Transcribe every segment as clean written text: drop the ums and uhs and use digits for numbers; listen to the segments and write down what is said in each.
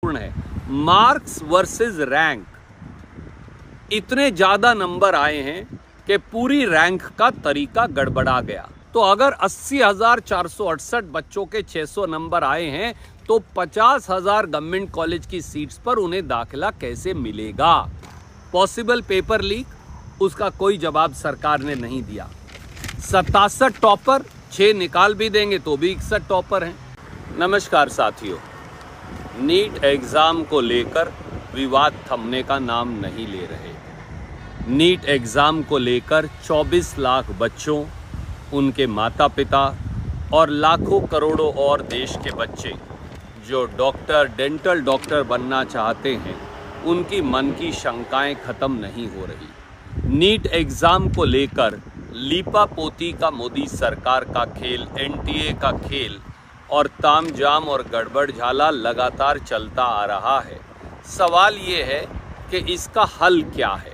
महत्वपूर्ण है, marks versus rank. इतने ज़्यादा नंबर आए हैं कि पूरी रैंक का तरीका गड़बड़ा गया। तो अगर 80,468 बच्चों के 600 नंबर आए हैं तो 50,000 गवर्नमेंट कॉलेज की सीट्स पर उन्हें दाखिला कैसे मिलेगा? पॉसिबल पेपर लीक, उसका कोई जवाब सरकार ने नहीं दिया। 67 टॉपर, 6 निकाल भी देंगे तो भी 61 टॉपर हैं। नमस्कार साथियों, नीट एग्ज़ाम को लेकर विवाद थमने का नाम नहीं ले रहे। नीट एग्ज़ाम को लेकर 24 लाख बच्चों, उनके माता पिता और लाखों करोड़ों और देश के बच्चे जो डॉक्टर, डेंटल डॉक्टर बनना चाहते हैं, उनकी मन की शंकाएं ख़त्म नहीं हो रही। नीट एग्ज़ाम को लेकर लीपापोती का मोदी सरकार का खेल, एनटीए का खेल और तामझाम और गड़बड़ झाला लगातार चलता आ रहा है। सवाल ये है कि इसका हल क्या है?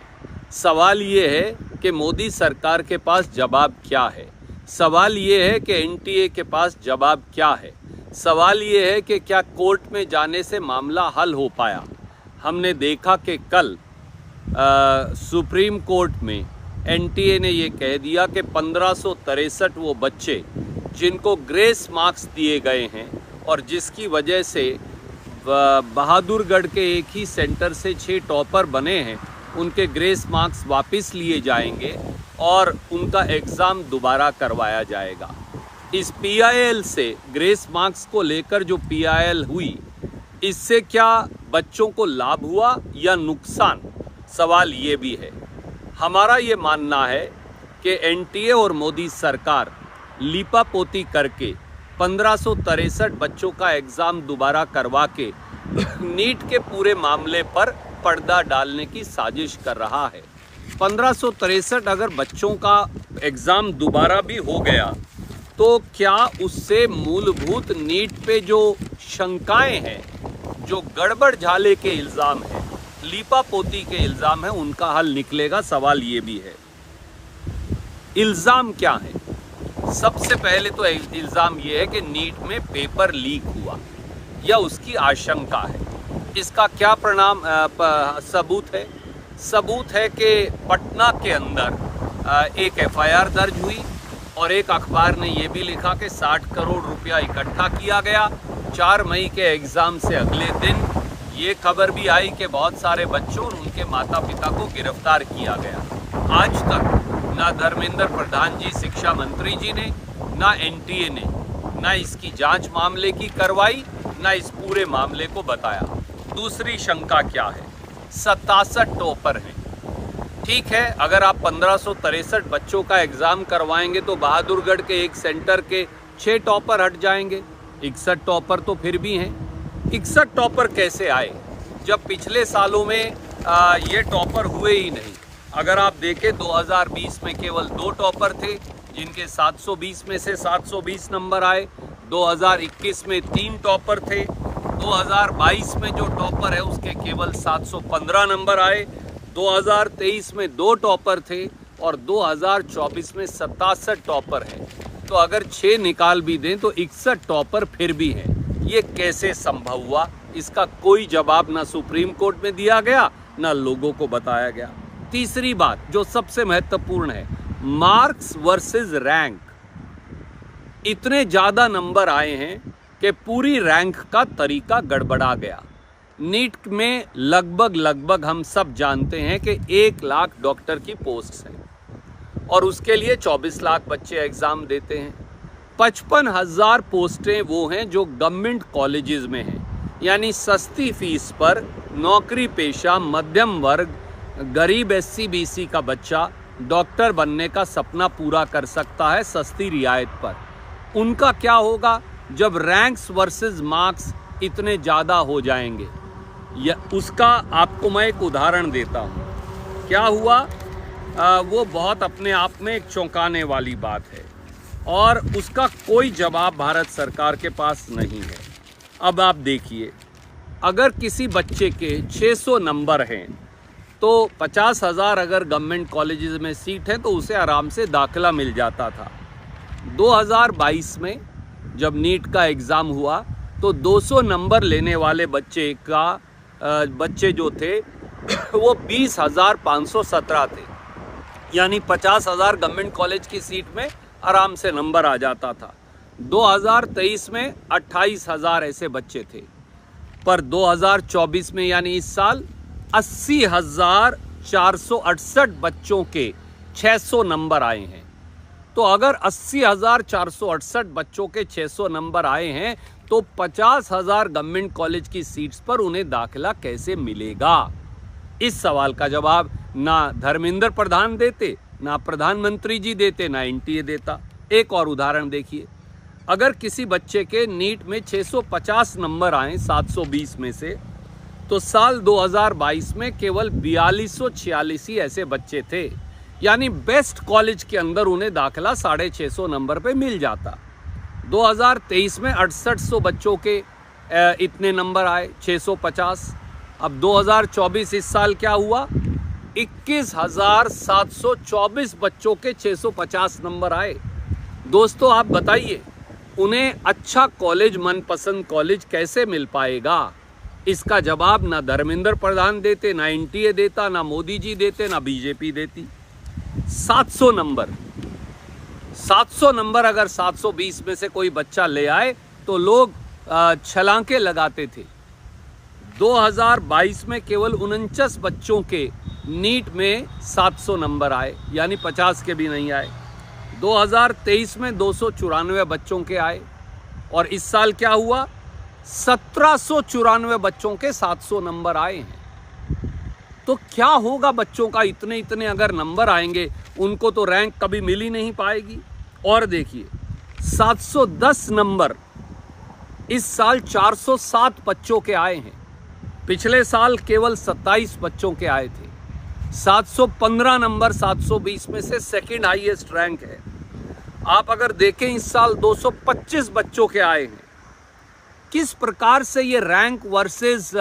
सवाल ये है कि मोदी सरकार के पास जवाब क्या है? सवाल ये है कि एनटीए के पास जवाब क्या है? सवाल ये है कि क्या कोर्ट में जाने से मामला हल हो पाया? हमने देखा कि कल सुप्रीम कोर्ट में एनटीए ने ये कह दिया कि 1563 वो बच्चे जिनको ग्रेस मार्क्स दिए गए हैं और जिसकी वजह से बहादुरगढ़ के एक ही सेंटर से 6 टॉपर बने हैं, उनके ग्रेस मार्क्स वापस लिए जाएंगे और उनका एग्ज़ाम दोबारा करवाया जाएगा। इस पीआईएल से, ग्रेस मार्क्स को लेकर जो पीआईएल हुई, इससे क्या बच्चों को लाभ हुआ या नुकसान? सवाल ये भी है। हमारा ये मानना है कि एनटीए और मोदी सरकार लीपापोती करके 1563 बच्चों का एग्ज़ाम दोबारा करवा के नीट के पूरे मामले पर पर्दा डालने की साजिश कर रहा है। 1563 अगर बच्चों का एग्ज़ाम दोबारा भी हो गया तो क्या उससे मूलभूत नीट पे जो शंकाएं हैं, जो गड़बड़ झाले के इल्ज़ाम हैं, लीपापोती के इल्ज़ाम हैं, उनका हल निकलेगा? सवाल ये भी है। इल्ज़ाम क्या है? सबसे पहले तो इल्ज़ाम ये है कि नीट में पेपर लीक हुआ या उसकी आशंका है। इसका क्या सबूत है? सबूत है कि पटना के अंदर एक एफआईआर दर्ज हुई और एक अखबार ने ये भी लिखा कि 60 करोड़ रुपया इकट्ठा किया गया। 4 मई के एग्ज़ाम से अगले दिन ये खबर भी आई कि बहुत सारे बच्चों और उनके माता पिता को गिरफ्तार किया गया। आज तक ना धर्मेंद्र प्रधान जी, शिक्षा मंत्री जी ने, ना एनटीए ने, ना इसकी जांच मामले की करवाई, ना इस पूरे मामले को बताया। दूसरी शंका क्या है? 67 टॉपर हैं। ठीक है, अगर आप 1563 बच्चों का एग्ज़ाम करवाएंगे तो बहादुरगढ़ के एक सेंटर के 6 टॉपर हट जाएंगे। 61 टॉपर तो फिर भी हैं। 61 टॉपर कैसे आए जब पिछले सालों में ये टॉपर हुए ही नहीं? अगर आप देखें 2020 में केवल 2 टॉपर थे जिनके 720 में से 720 नंबर आए। 2021 में 3 टॉपर थे। 2022 में जो टॉपर है उसके केवल 715 नंबर आए। 2023 में 2 टॉपर थे और 2024 में 67 टॉपर हैं। तो अगर 6 निकाल भी दें तो 61 टॉपर फिर भी हैं। ये कैसे संभव हुआ? इसका कोई जवाब ना सुप्रीम कोर्ट में दिया गया, ना लोगों को बताया गया। तीसरी बात जो सबसे महत्वपूर्ण है, मार्क्स वर्सेस रैंक। इतने ज़्यादा नंबर आए हैं कि पूरी रैंक का तरीका गड़बड़ा गया। नीट में लगभग हम सब जानते हैं कि 1 लाख डॉक्टर की पोस्ट्स हैं और उसके लिए 24 लाख बच्चे एग्ज़ाम देते हैं। 55,000 पोस्टें वो हैं जो गवर्नमेंट कॉलेजेस में हैं, यानी सस्ती फीस पर नौकरी पेशा मध्यम वर्ग, गरीब एससी बीसी का बच्चा डॉक्टर बनने का सपना पूरा कर सकता है सस्ती रियायत पर। उनका क्या होगा जब रैंक्स वर्सेस मार्क्स इतने ज़्यादा हो जाएंगे? या उसका आपको मैं एक उदाहरण देता हूँ। क्या हुआ? वो बहुत अपने आप में एक चौंकाने वाली बात है और उसका कोई जवाब भारत सरकार के पास नहीं है। अब आप देखिए, अगर किसी बच्चे के 600 नंबर हैं तो 50,000 अगर गवर्नमेंट कॉलेजेस में सीट है तो उसे आराम से दाखिला मिल जाता था। 2022 में जब नीट का एग्ज़ाम हुआ तो 200 नंबर लेने वाले बच्चे जो थे वो 20,517 थे, यानी 50,000 गवर्नमेंट कॉलेज की सीट में आराम से नंबर आ जाता था। 2023 में 28,000 ऐसे बच्चे थे, पर 2024 में यानी इस साल 80,468 बच्चों के 600 नंबर आए हैं। तो अगर 80,468 बच्चों के 600 नंबर आए हैं तो 50,000 गवर्नमेंट कॉलेज की सीट्स पर उन्हें दाखिला कैसे मिलेगा? इस सवाल का जवाब ना धर्मेंद्र प्रधान देते, ना प्रधानमंत्री जी देते, ना एनटीए देता। एक और उदाहरण देखिए, अगर किसी बच्चे के नीट में 650 नंबर आए 720 में से, तो साल 2022 में केवल 4246 ही ऐसे बच्चे थे, यानी बेस्ट कॉलेज के अंदर उन्हें दाखिला 650 नंबर पे मिल जाता। 2023 में 6800 बच्चों के इतने नंबर आए 650। अब 2024 इस साल क्या हुआ? 21,724 बच्चों के 650 नंबर आए। दोस्तों आप बताइए, उन्हें अच्छा कॉलेज, मनपसंद कॉलेज कैसे मिल पाएगा? इसका जवाब ना धर्मेंद्र प्रधान देते, ना एनटीए देता, ना मोदी जी देते, ना बीजेपी देती। 700 नंबर अगर 720 में से कोई बच्चा ले आए तो लोग छलांगे लगाते थे। 2022 में केवल 49 बच्चों के नीट में 700 नंबर आए, यानी 50 के भी नहीं आए। 2023 में 294 बच्चों के आए, और इस साल क्या हुआ? 1794 बच्चों के 700 नंबर आए हैं। तो क्या होगा बच्चों का? इतने अगर नंबर आएंगे, उनको तो रैंक कभी मिल ही नहीं पाएगी। और देखिए, 710 नंबर इस साल 407 बच्चों के आए हैं, पिछले साल केवल 27 बच्चों के आए थे। 715 नंबर 720 में से सेकंड हाईएस्ट रैंक है। आप अगर देखें, इस साल 225 बच्चों के आए हैं। किस प्रकार से ये रैंक वर्सेस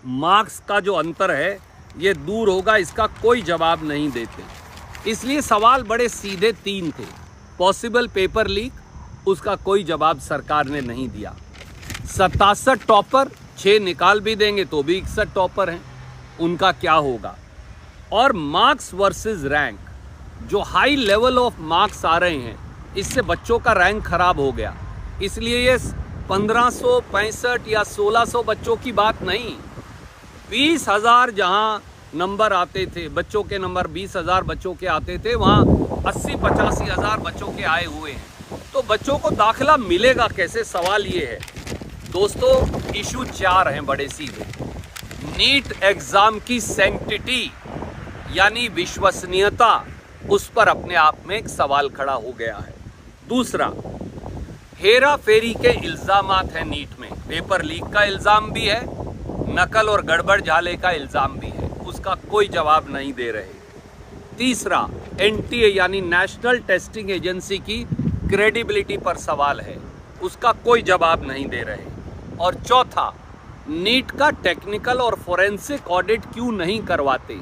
मार्क्स का जो अंतर है ये दूर होगा, इसका कोई जवाब नहीं देते। इसलिए सवाल बड़े सीधे 3 थे। पॉसिबल पेपर लीक, उसका कोई जवाब सरकार ने नहीं दिया। 67 टॉपर, 6 निकाल भी देंगे तो भी 61 टॉपर हैं, उनका क्या होगा? और मार्क्स वर्सेस रैंक, जो हाई लेवल ऑफ मार्क्स आ रहे हैं, इससे बच्चों का रैंक खराब हो गया। इसलिए ये 1565 या 1600 बच्चों की बात नहीं, 20,000 जहाँ नंबर आते थे, बच्चों के नंबर 20,000 बच्चों के आते थे, वहाँ 80-85 हज़ार बच्चों के आए हुए हैं। तो बच्चों को दाखिला मिलेगा कैसे? सवाल ये है। दोस्तों, इशू 4 हैं बड़े सीधे। नीट एग्जाम की सैंक्टिटी यानी विश्वसनीयता, उस पर अपने आप में एक सवाल खड़ा हो गया है। दूसरा, हेरा फेरी के इल्जामात हैं नीट में, पेपर लीक का इल्जाम भी है, नकल और गड़बड़ झाले का इल्जाम भी है, उसका कोई जवाब नहीं दे रहे। तीसरा, एनटीए यानी नेशनल टेस्टिंग एजेंसी की क्रेडिबिलिटी पर सवाल है, उसका कोई जवाब नहीं दे रहे। और चौथा, नीट का टेक्निकल और फोरेंसिक ऑडिट क्यों नहीं करवाते,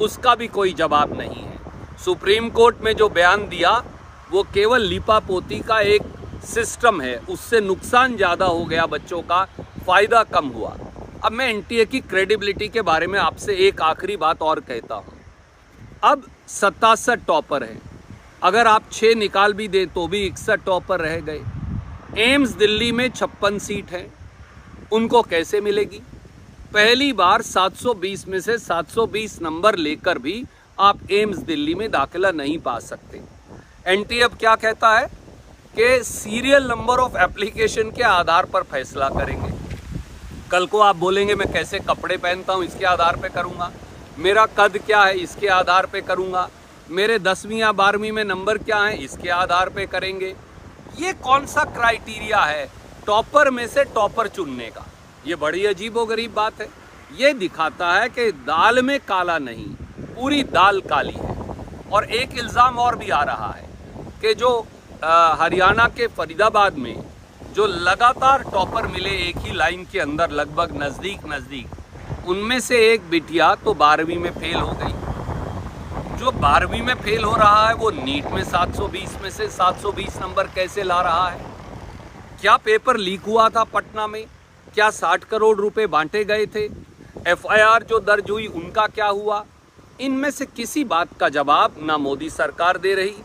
उसका भी कोई जवाब नहीं है। सुप्रीम कोर्ट में जो बयान दिया वो केवल लीपापोती का एक सिस्टम है, उससे नुकसान ज़्यादा हो गया, बच्चों का फ़ायदा कम हुआ। अब मैं एनटीए की क्रेडिबिलिटी के बारे में आपसे एक आखिरी बात और कहता हूँ। अब 67 टॉपर हैं, अगर आप 6 निकाल भी दें तो भी 61 टॉपर रह गए। एम्स दिल्ली में 56 सीट है, उनको कैसे मिलेगी? पहली बार 720 में से 720 नंबर लेकर भी आप एम्स दिल्ली में दाखिला नहीं पा सकते। एनटीए अब क्या कहता है कि सीरियल नंबर ऑफ एप्लीकेशन के आधार पर फैसला करेंगे। कल को आप बोलेंगे मैं कैसे कपड़े पहनता हूँ इसके आधार पे करूँगा, मेरा कद क्या है इसके आधार पे करूँगा, मेरे 10वीं या 12वीं में नंबर क्या है इसके आधार पे करेंगे। ये कौन सा क्राइटेरिया है टॉपर में से टॉपर चुनने का? ये बड़ी अजीबोगरीब बात है। ये दिखाता है कि दाल में काला नहीं, पूरी दाल काली है। और एक इल्ज़ाम और भी आ रहा है कि जो हरियाणा के फरीदाबाद में जो लगातार टॉपर मिले एक ही लाइन के अंदर लगभग नज़दीक, उनमें से एक बिटिया तो 12वीं में फेल हो गई। जो 12वीं में फेल हो रहा है वो नीट में 720 में से 720 नंबर कैसे ला रहा है? क्या पेपर लीक हुआ था पटना में? क्या 60 करोड़ रुपए बांटे गए थे? एफआईआर जो दर्ज हुई उनका क्या हुआ? इनमें से किसी बात का जवाब ना मोदी सरकार दे रही,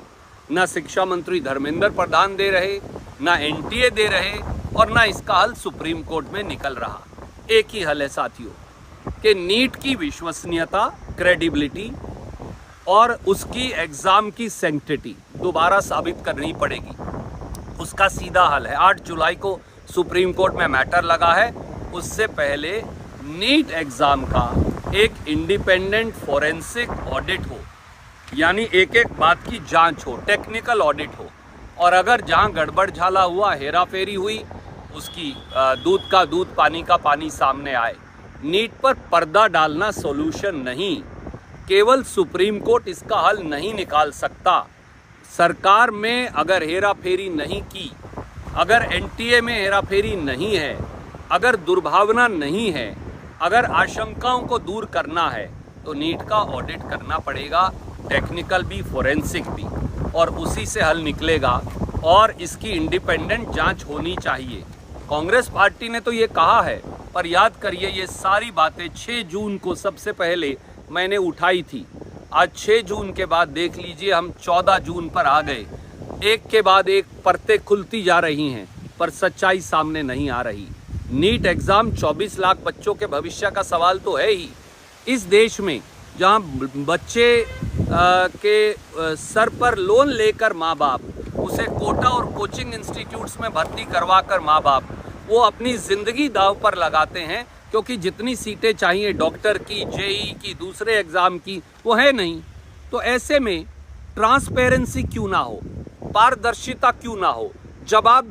ना शिक्षा मंत्री धर्मेंद्र प्रधान दे रहे, ना एनटीए दे रहे, और ना इसका हल सुप्रीम कोर्ट में निकल रहा। एक ही हल है साथियों कि नीट की विश्वसनीयता, क्रेडिबिलिटी और उसकी एग्जाम की सैंक्टिटी दोबारा साबित करनी पड़ेगी। उसका सीधा हल है, 8 जुलाई को सुप्रीम कोर्ट में मैटर लगा है, उससे पहले नीट एग्जाम का एक इंडिपेंडेंट फोरेंसिक ऑडिट हो, यानी एक एक बात की जांच हो, टेक्निकल ऑडिट हो, और अगर जहां गड़बड़ झाला हुआ, हेरा फेरी हुई, उसकी दूध का दूध, पानी का पानी सामने आए। नीट पर पर्दा डालना सॉल्यूशन नहीं, केवल सुप्रीम कोर्ट इसका हल नहीं निकाल सकता। सरकार में अगर हेरा फेरी नहीं की, अगर एनटीए में हेरा फेरी नहीं है, अगर दुर्भावना नहीं है, अगर आशंकाओं को दूर करना है, तो नीट का ऑडिट करना पड़ेगा, टेक्निकल भी, फोरेंसिक भी, और उसी से हल निकलेगा और इसकी इंडिपेंडेंट जांच होनी चाहिए। कांग्रेस पार्टी ने तो ये कहा है, पर याद करिए ये सारी बातें 6 जून को सबसे पहले मैंने उठाई थी। आज 6 जून के बाद देख लीजिए हम 14 जून पर आ गए। एक के बाद एक परतें खुलती जा रही हैं, पर सच्चाई सामने नहीं आ रही। नीट एग्जाम 24 लाख बच्चों के भविष्य का सवाल तो है ही। इस देश में जहां बच्चे के सर पर लोन लेकर माँ बाप उसे कोटा और कोचिंग इंस्टीट्यूट्स में भर्ती करवा कर माँ बाप वो अपनी ज़िंदगी दांव पर लगाते हैं, क्योंकि जितनी सीटें चाहिए डॉक्टर की, जेई की, दूसरे एग्ज़ाम की, वो है नहीं। तो ऐसे में ट्रांसपेरेंसी क्यों ना हो, पारदर्शिता क्यों ना हो, जवाब